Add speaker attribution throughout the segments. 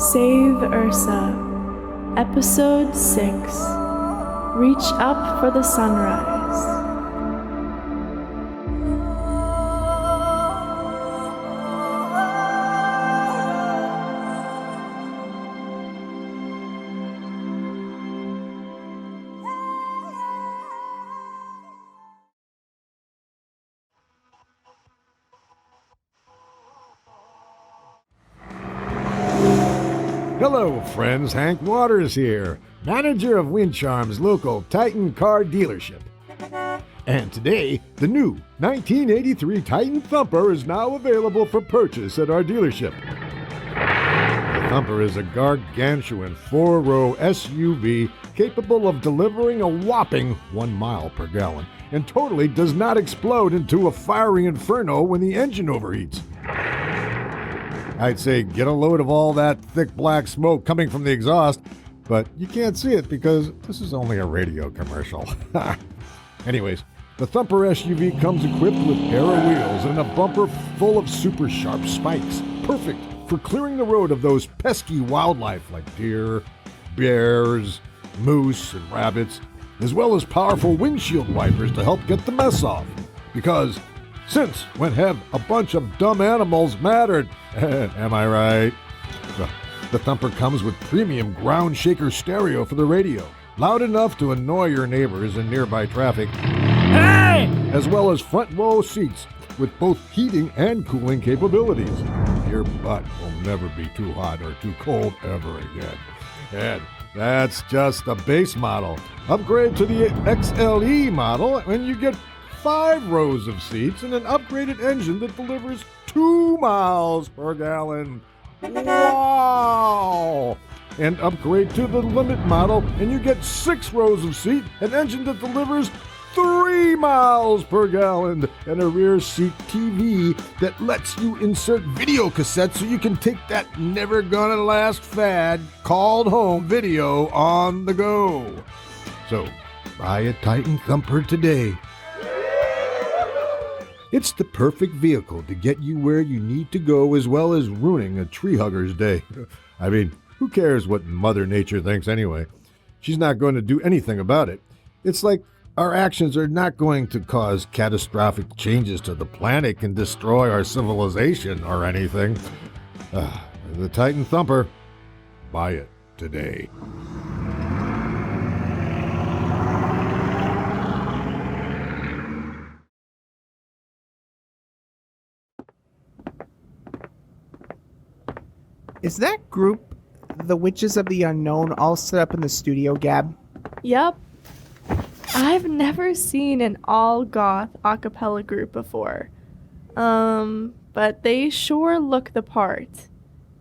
Speaker 1: Save Erce, Episode 6. Reach up for the sunrise.
Speaker 2: Hello, friends. Hank Waters here, manager of Windcharm's local Titan car dealership. And today, the new 1983 Titan Thumper is now available for purchase at our dealership. The Thumper is a gargantuan 4-row SUV capable of delivering a whopping 1 mile per gallon and totally does not explode into a fiery inferno when the engine overheats. I'd say get a load of all that thick black smoke coming from the exhaust, but you can't see it because this is only a radio commercial. Anyways, the Thumper SUV comes equipped with aero wheels and a bumper full of super sharp spikes, perfect for clearing the road of those pesky wildlife like deer, bears, moose, and rabbits, as well as powerful windshield wipers to help get the mess off. Because since when have a bunch of dumb animals mattered? Am I right? The Thumper comes with premium ground shaker stereo for the radio, loud enough to annoy your neighbors in nearby traffic, as well as front row seats with both heating and cooling capabilities. Your butt will never be too hot or too cold ever again. And that's just the base model. Upgrade to the XLE model and you get 5 rows of seats and an upgraded engine that delivers 2 miles per gallon. Wow! And upgrade to the Limit model and you get 6 rows of seat, an engine that delivers 3 miles per gallon, and a rear seat TV that lets you insert video cassettes so you can take that never gonna last fad called home video on the go. So, buy a Titan Thumper today. It's the perfect vehicle to get you where you need to go as well as ruining a tree hugger's day. I mean, who cares what Mother Nature thinks anyway? She's not going to do anything about it. It's like our actions are not going to cause catastrophic changes to the planet and destroy our civilization or anything. The Titan Thumper, buy it today.
Speaker 3: Is that group, the Witches of the Unknown, all set up in the studio, Gab?
Speaker 1: Yup. I've never seen an all-goth a cappella group before. But they sure look the part.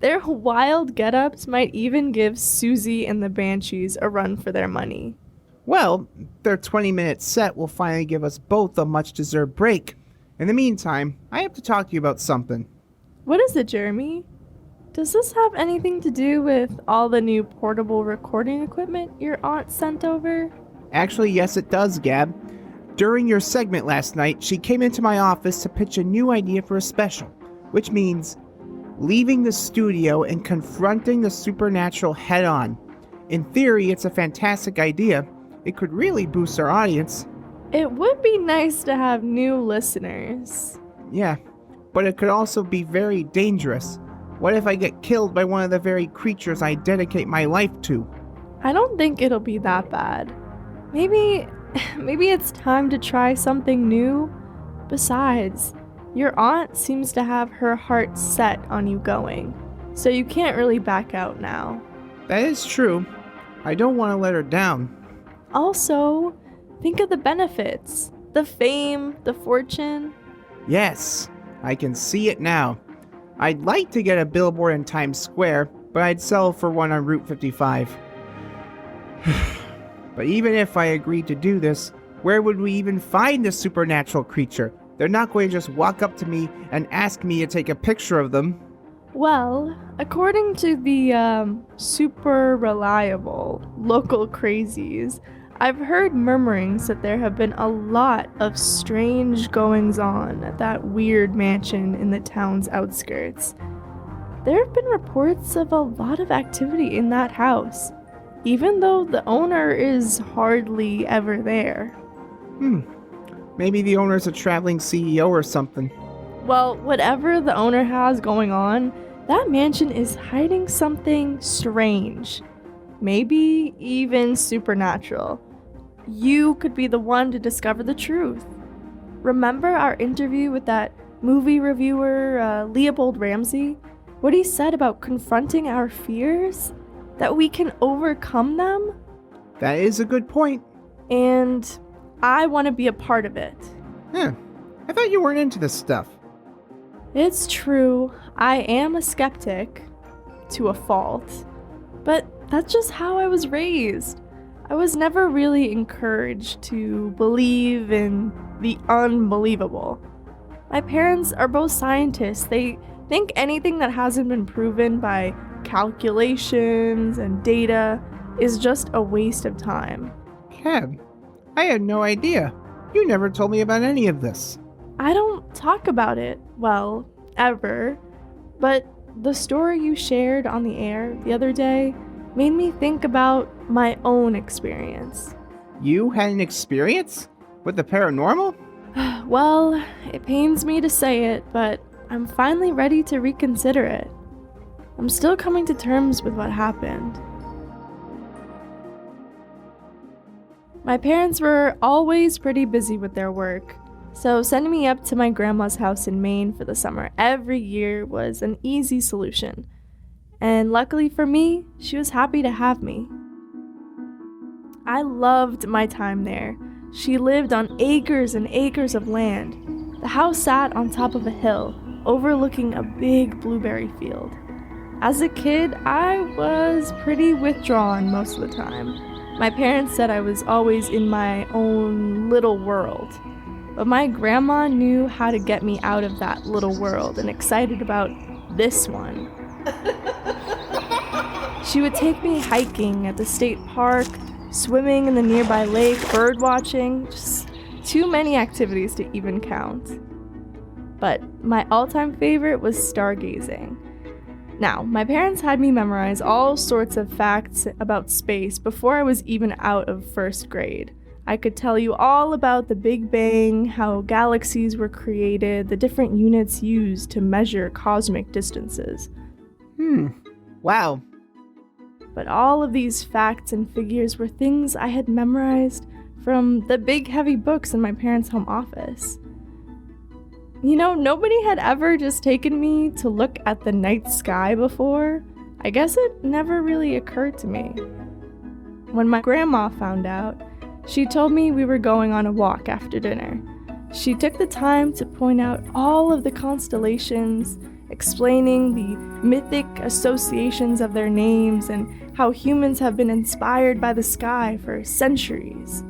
Speaker 1: Their wild get-ups might even give Susie and the Banshees a run for their money.
Speaker 3: Well, their 20-minute set will finally give us both a much-deserved break. In the meantime, I have to talk to you about something.
Speaker 1: What is it, Jeremy? Does this have anything to do with all the new portable recording equipment your aunt sent over?
Speaker 3: Actually, yes it does, Gab. During your segment last night, she came into my office to pitch a new idea for a special, which means leaving the studio and confronting the supernatural head-on. In theory, it's a fantastic idea. It could really boost our audience.
Speaker 1: It would be nice to have new listeners.
Speaker 3: Yeah, but it could also be very dangerous. What if I get killed by one of the very creatures I dedicate my life to?
Speaker 1: I don't think it'll be that bad. Maybe it's time to try something new. Besides, your aunt seems to have her heart set on you going, so you can't really back out now.
Speaker 3: That is true. I don't want to let her down.
Speaker 1: Also, think of the benefits. The fame, the fortune.
Speaker 3: Yes, I can see it now. I'd like to get a billboard in Times Square, but I'd settle for one on Route 55. But even if I agreed to do this, where would we even find this supernatural creature? They're not going to just walk up to me and ask me to take a picture of them.
Speaker 1: Well, according to the super reliable local crazies, I've heard murmurings that there have been a lot of strange goings-on at that weird mansion in the town's outskirts. there have been reports of a lot of activity in that house, even though the owner is hardly ever there.
Speaker 3: Maybe the owner's a traveling CEO or something.
Speaker 1: Well, whatever the owner has going on, that mansion is hiding something strange. Maybe even supernatural. You could be the one to discover the truth. Remember our interview with that movie reviewer, Leopold Ramsey? What he said about confronting our fears? That we can overcome them?
Speaker 3: That is a good point.
Speaker 1: And I want to be a part of it.
Speaker 3: I thought you weren't into this stuff.
Speaker 1: It's true, I am a skeptic, to a fault, but that's just how I was raised. I was never really encouraged to believe in the unbelievable. My parents are both scientists. They think anything that hasn't been proven by calculations and data is just a waste of time.
Speaker 3: Cab, I had no idea. You never told me about any of this.
Speaker 1: I don't talk about it, well, ever, but the story you shared on the air the other day made me think about my own experience.
Speaker 3: You had an experience? With the paranormal?
Speaker 1: Well, it pains me to say it, but I'm finally ready to reconsider it. I'm still coming to terms with what happened. My parents were always pretty busy with their work, so sending me up to my grandma's house in Maine for the summer every year was an easy solution. And luckily for me, she was happy to have me. I loved my time there. She lived on acres and acres of land. The house sat on top of a hill, overlooking a big blueberry field. As a kid, I was pretty withdrawn most of the time. My parents said I was always in my own little world. But my grandma knew how to get me out of that little world and excited about this one. She would take me hiking at the state park, swimming in the nearby lake, bird watching, just too many activities to even count. But my all-time favorite was stargazing. Now, my parents had me memorize all sorts of facts about space before I was even out of first grade. I could tell you all about the Big Bang, how galaxies were created, the different units used to measure cosmic distances.
Speaker 3: Wow.
Speaker 1: But all of these facts and figures were things I had memorized from the big heavy books in my parents' home office. You know, nobody had ever just taken me to look at the night sky before. I guess it never really occurred to me. When my grandma found out, she told me we were going on a walk after dinner. She took the time to point out all of the constellations, explaining the mythic associations of their names and how humans have been inspired by the sky for centuries.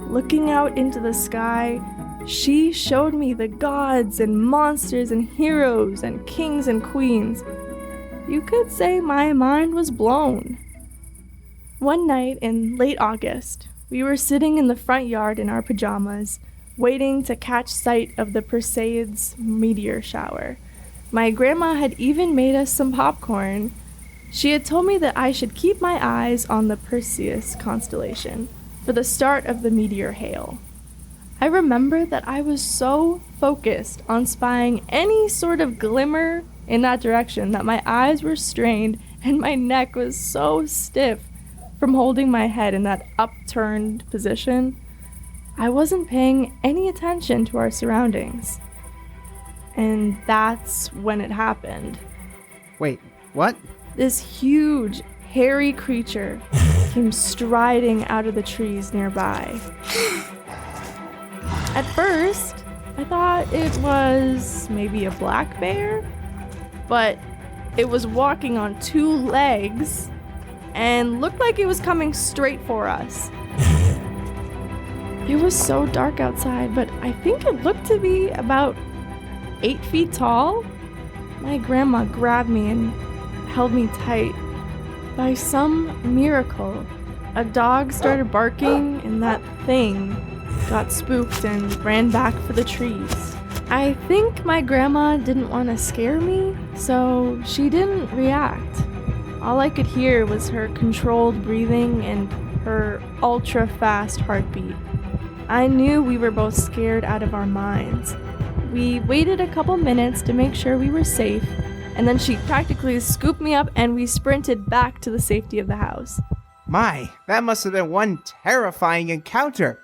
Speaker 1: Looking out into the sky, she showed me the gods and monsters and heroes and kings and queens. You could say my mind was blown. One night in late August, we were sitting in the front yard in our pajamas, waiting to catch sight of the Perseids meteor shower. My grandma had even made us some popcorn. She had told me that I should keep my eyes on the Perseus constellation for the start of the meteor hail. I remember that I was so focused on spying any sort of glimmer in that direction that my eyes were strained and my neck was so stiff from holding my head in that upturned position. I wasn't paying any attention to our surroundings. And that's when it happened.
Speaker 3: Wait, what?
Speaker 1: This huge, hairy creature came striding out of the trees nearby. At first, I thought it was maybe a black bear, but it was walking on two legs and looked like it was coming straight for us. It was so dark outside, but I think it looked to be about 8 feet tall. My grandma grabbed me and held me tight. By some miracle, a dog started barking and that thing got spooked and ran back for the trees. I think my grandma didn't want to scare me, So she didn't react. All I could hear was her controlled breathing and her ultra-fast heartbeat. I knew we were both scared out of our minds. We waited a couple minutes to make sure we were safe, and then she practically scooped me up and we sprinted back to the safety of the house.
Speaker 3: My, that must have been one terrifying encounter.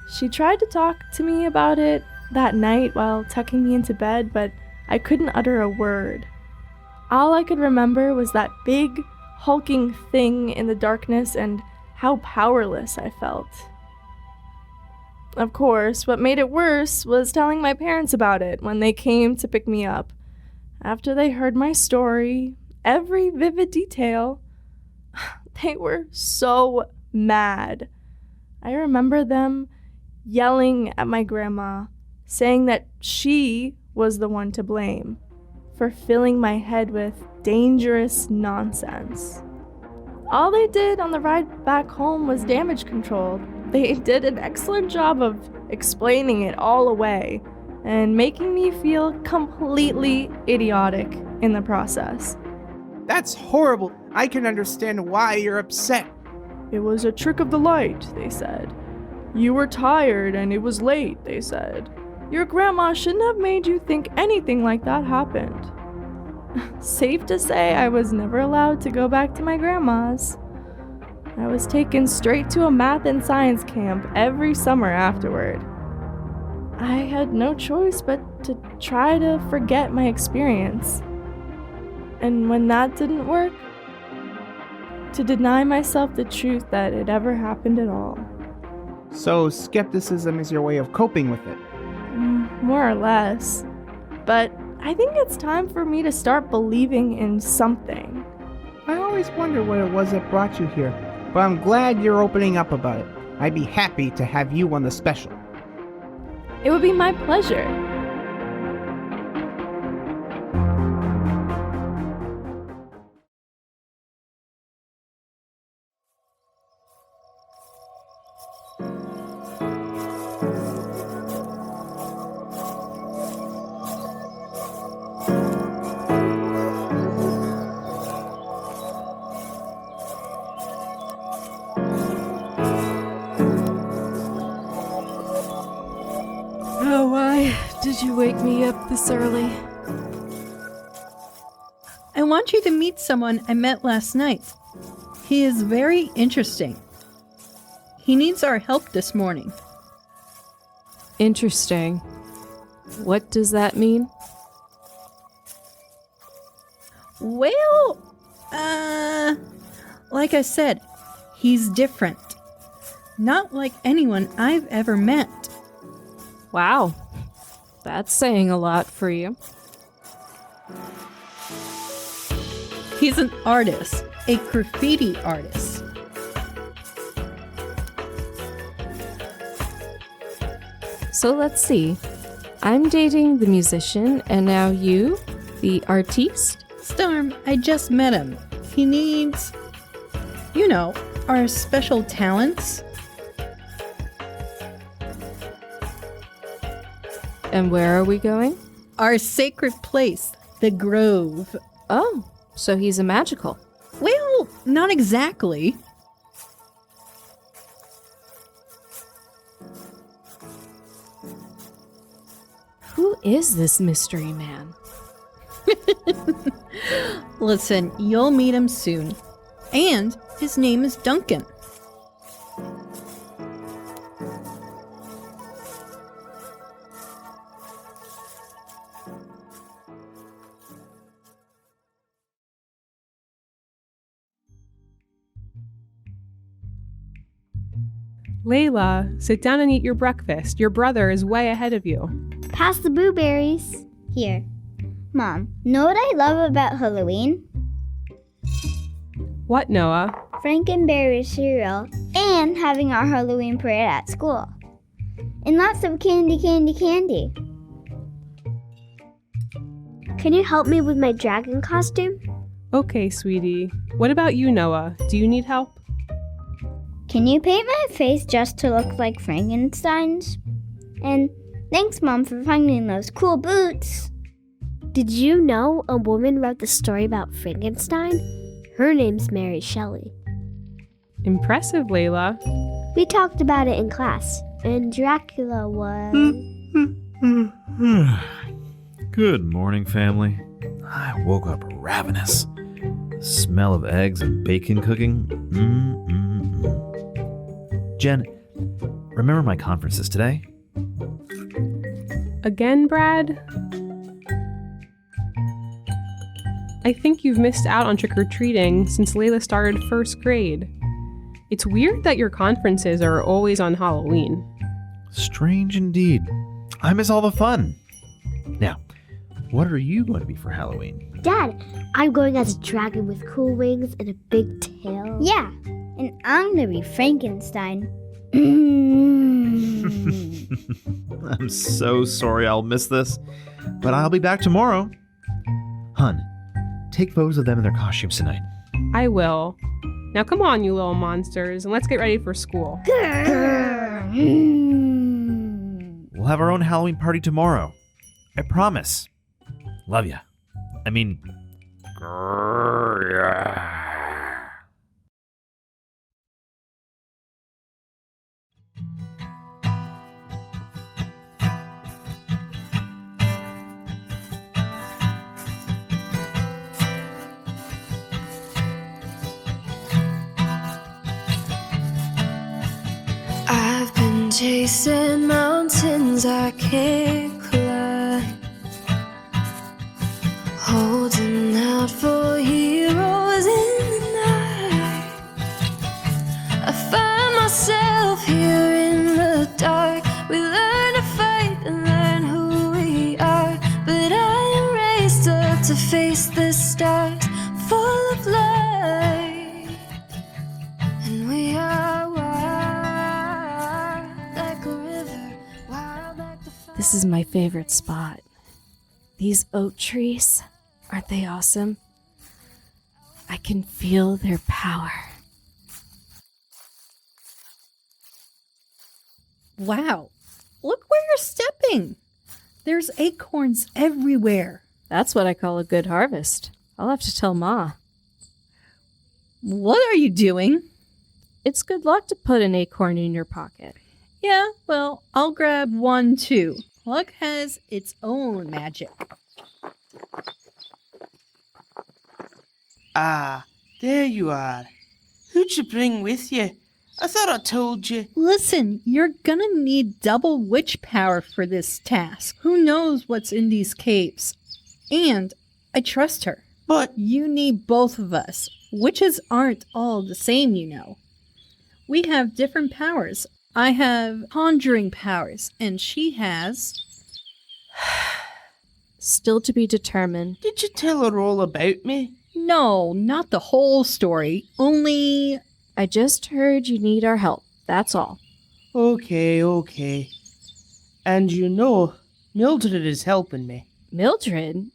Speaker 1: She tried to talk to me about it that night while tucking me into bed, but I couldn't utter a word. All I could remember was that big, hulking thing in the darkness and how powerless I felt. Of course, what made it worse was telling my parents about it when they came to pick me up. After they heard my story, every vivid detail, they were so mad. I remember them yelling at my grandma, saying that she was the one to blame for filling my head with dangerous nonsense. All they did on the ride back home was damage control. They did an excellent job of explaining it all away and making me feel completely idiotic in the process.
Speaker 3: That's horrible. I can understand why you're upset.
Speaker 1: It was a trick of the light, they said. You were tired and it was late, they said. Your grandma shouldn't have made you think anything like that happened. Safe to say, I was never allowed to go back to my grandma's. I was taken straight to a math and science camp every summer afterward. I had no choice but to try to forget my experience. And when that didn't work, to deny myself the truth that it ever happened at all.
Speaker 3: So skepticism is your way of coping with it.
Speaker 1: More or less. But I think it's time for me to start believing in something.
Speaker 3: I always wonder what it was that brought you here, but I'm glad you're opening up about it. I'd be happy to have you on the special.
Speaker 1: It would be my pleasure.
Speaker 4: Oh, why did you wake me up this early?
Speaker 5: I want you to meet someone I met last night. He is very interesting. He needs our help this morning.
Speaker 4: Interesting. What does that mean?
Speaker 5: Well, like I said, he's different. Not like anyone I've ever met.
Speaker 4: Wow. That's saying a lot for you.
Speaker 5: He's an artist, a graffiti artist.
Speaker 4: So let's see. I'm dating the musician, and now you, the artiste?
Speaker 5: Storm, I just met him. He needs, our special talents.
Speaker 4: And where are we going?
Speaker 5: Our sacred place, the Grove.
Speaker 4: Oh, so he's a magical.
Speaker 5: Well, not exactly.
Speaker 4: Who is this mystery man?
Speaker 5: Listen, you'll meet him soon. And his name is Duncan.
Speaker 6: Layla, sit down and eat your breakfast. Your brother is way ahead of you.
Speaker 7: Pass the blueberries. Here. Mom, know what I love about Halloween?
Speaker 6: What, Noah?
Speaker 7: Frankenberry cereal and having our Halloween parade at school. And lots of candy.
Speaker 8: Can you help me with my dragon costume?
Speaker 6: Okay, sweetie. What about you, Noah? Do you need help?
Speaker 7: Can you paint my face just to look like Frankenstein's? And thanks, Mom, for finding those cool boots.
Speaker 8: Did you know a woman wrote the story about Frankenstein? Her name's Mary Shelley.
Speaker 6: Impressive, Layla.
Speaker 8: We talked about it in class, and Dracula was...
Speaker 9: Good morning, family. I woke up ravenous. The smell of eggs and bacon cooking. Jen, remember my conferences today?
Speaker 6: Again, Brad? I think you've missed out on trick-or-treating since Layla started first grade. It's weird that your conferences are always on Halloween.
Speaker 9: Strange indeed. I miss all the fun. Now, what are you going to be for Halloween?
Speaker 8: Dad, I'm going as a dragon with cool wings and a big tail.
Speaker 7: Yeah, and I'm gonna be Frankenstein.
Speaker 9: I'm so sorry I'll miss this, but I'll be back tomorrow. Hun, take photos of them in their costumes tonight.
Speaker 6: I will. Now come on, you little monsters, and let's get ready for school.
Speaker 9: We'll have our own Halloween party tomorrow. I promise. Love ya. I mean...
Speaker 10: I've been chasing mountains I can't climb, holding out for heroes in the night. I find myself here in the dark. We learn to fight and learn who we are, but I am raised up to face the stars, full of light, and we are wild like a river, wild like the fire.
Speaker 4: This is my favorite spot. These oak trees, aren't they awesome? I can feel their power.
Speaker 5: Wow, look where you're stepping. There's acorns everywhere.
Speaker 4: That's what I call a good harvest. I'll have to tell Ma.
Speaker 5: What are you doing?
Speaker 4: It's good luck to put an acorn in your pocket.
Speaker 5: Yeah, well, I'll grab one too. Luck has its own magic.
Speaker 11: Ah, there you are. Who'd you bring with you? I thought I told you.
Speaker 5: Listen, you're gonna need double witch power for this task. Who knows what's in these caves? And I trust her.
Speaker 11: But
Speaker 5: You need both of us. Witches aren't all the same, you know. We have different powers. I have conjuring powers, and she has...
Speaker 4: Still to be determined.
Speaker 11: did you tell her all about me?
Speaker 5: No, not the whole story. Only...
Speaker 4: I just heard you need our help. That's all.
Speaker 11: Okay. And you know, Mildred is helping me.
Speaker 4: Mildred?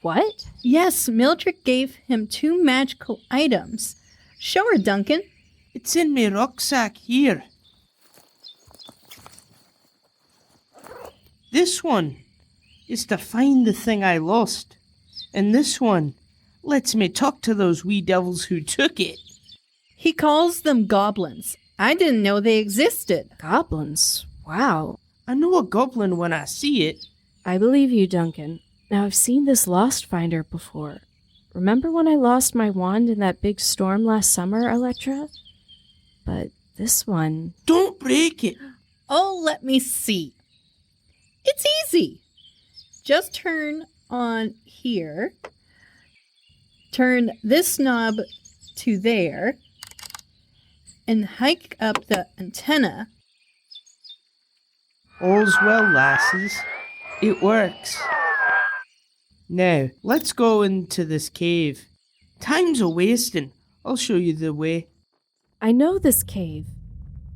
Speaker 4: What?
Speaker 5: Yes, Mildred gave him 2 magical items. Show her, Duncan.
Speaker 11: It's in my rucksack here. This one is to find the thing I lost. And this one lets me talk to those wee devils who took it.
Speaker 5: He calls them goblins. I didn't know they existed.
Speaker 4: Goblins? Wow.
Speaker 11: I know a goblin when I see it.
Speaker 4: I believe you, Duncan. Now, I've seen this Lost Finder before. Remember when I lost my wand in that big storm last summer, Electra? But this one...
Speaker 11: Don't break it.
Speaker 5: Oh, let me see. It's easy. Just turn on here. Turn this knob to there. And hike up the antenna.
Speaker 11: All's well, lasses. It works. Now, let's go into this cave. Time's a-wasting. I'll show you the way.
Speaker 4: I know this cave.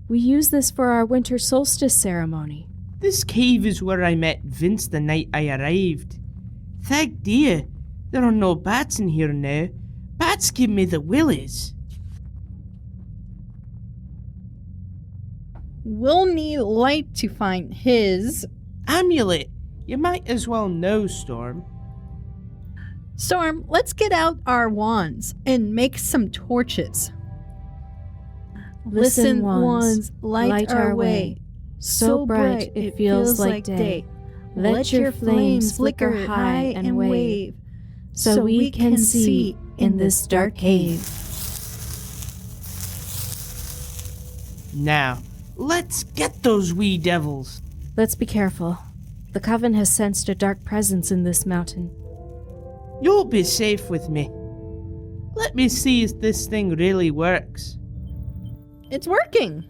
Speaker 4: We use this for our winter solstice ceremony.
Speaker 11: This cave is where I met Vince the night I arrived. Thank dear, there are no bats in here now. Bats give me the willies.
Speaker 5: We'll need light to find his...
Speaker 11: Amulet. You might as well know, Storm.
Speaker 5: Storm, let's get out our wands and make some torches.
Speaker 4: Listen, wands, light our way. So bright it feels like day. Let your flames flicker high and wave, so we can see in this dark cave.
Speaker 11: Now, let's get those wee devils.
Speaker 4: Let's be careful. The Coven has sensed a dark presence in this mountain.
Speaker 11: You'll be safe with me. Let me see if this thing really works.
Speaker 5: It's working.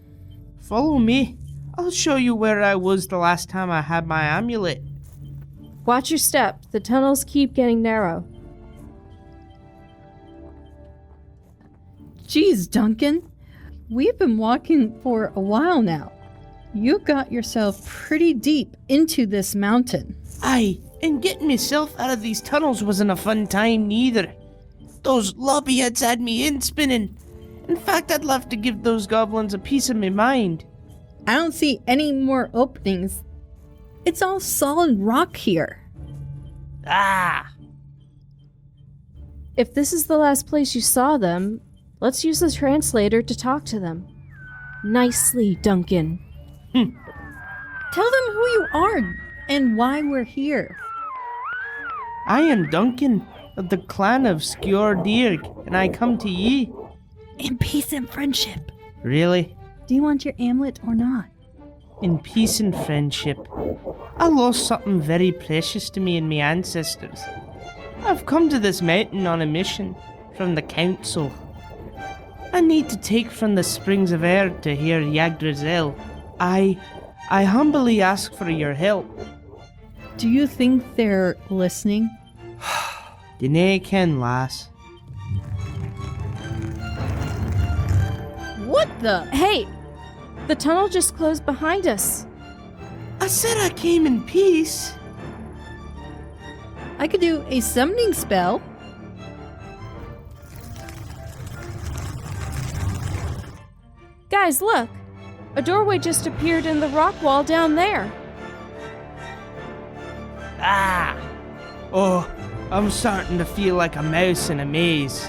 Speaker 11: Follow me. I'll show you where I was the last time I had my amulet.
Speaker 4: Watch your step. The tunnels keep getting narrow.
Speaker 5: Geez, Duncan. We've been walking for a while now. You got yourself pretty deep into this mountain.
Speaker 11: Aye, and getting myself out of these tunnels wasn't a fun time neither. Those lobbyheads had me in spinning. In fact, I'd love to give those goblins a piece of my mind.
Speaker 5: I don't see any more openings. It's all solid rock here.
Speaker 11: Ah!
Speaker 4: If this is the last place you saw them, let's use the translator to talk to them. Nicely, Duncan.
Speaker 5: Tell them who you are and why we're here.
Speaker 11: I am Duncan of the clan of Skjordirg, and I come to ye.
Speaker 5: In peace and friendship.
Speaker 11: Really?
Speaker 5: Do you want your amulet or not?
Speaker 11: In peace and friendship. I lost something very precious to me and my ancestors. I've come to this mountain on a mission from the council. I need to take from the springs of Erce to hear Yggdrasil. I humbly ask for your help.
Speaker 5: Do you think they're listening?
Speaker 11: Dinna ken, lass.
Speaker 5: What the?
Speaker 4: Hey! The tunnel just closed behind us.
Speaker 11: I said I came in peace.
Speaker 5: I could do a summoning spell.
Speaker 4: Guys, look! A doorway just appeared in the rock wall down there.
Speaker 11: Ah! Oh, I'm starting to feel like a mouse in a maze.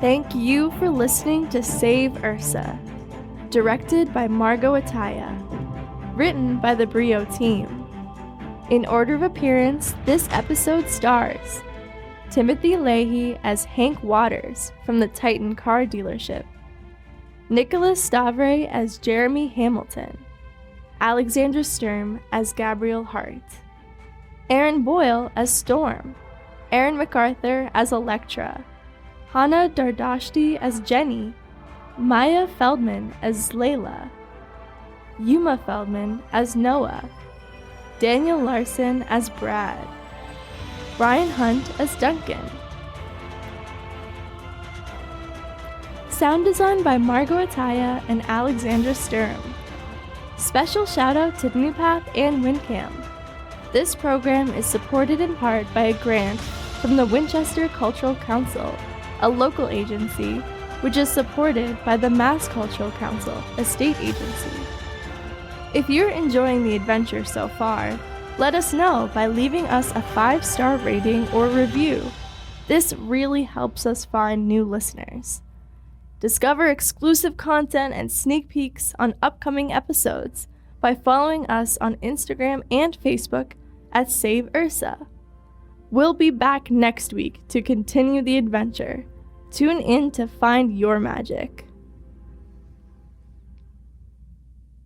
Speaker 1: Thank you for listening to Save Erce, directed by Margot Ataya, written by the Brio team. In order of appearance, this episode stars Timothy Leahy as Hank Waters from the Titan car dealership, Nicholas Stavre as Jeremy Hamilton, Alexandra Sturm as Gabriel Hart, Aaron Boyle as Storm, Aaron MacArthur as Electra, Hannah Dardashti as Jenny, Maya Feldman as Layla, Yuma Feldman as Noah, Daniel Larson as Brad, Brian Hunt as Duncan. Sound design by Margot Ataya and Alexandra Sturm. Special shout out to Nupath and WinCam. This program is supported in part by a grant from the Winchester Cultural Council, a local agency which is supported by the Mass Cultural Council, a state agency. If you're enjoying the adventure so far, let us know by leaving us a 5-star rating or review. This really helps us find new listeners. Discover exclusive content and sneak peeks on upcoming episodes by following us on Instagram and Facebook at Save Erce. We'll be back next week to continue the adventure. Tune in to find your magic.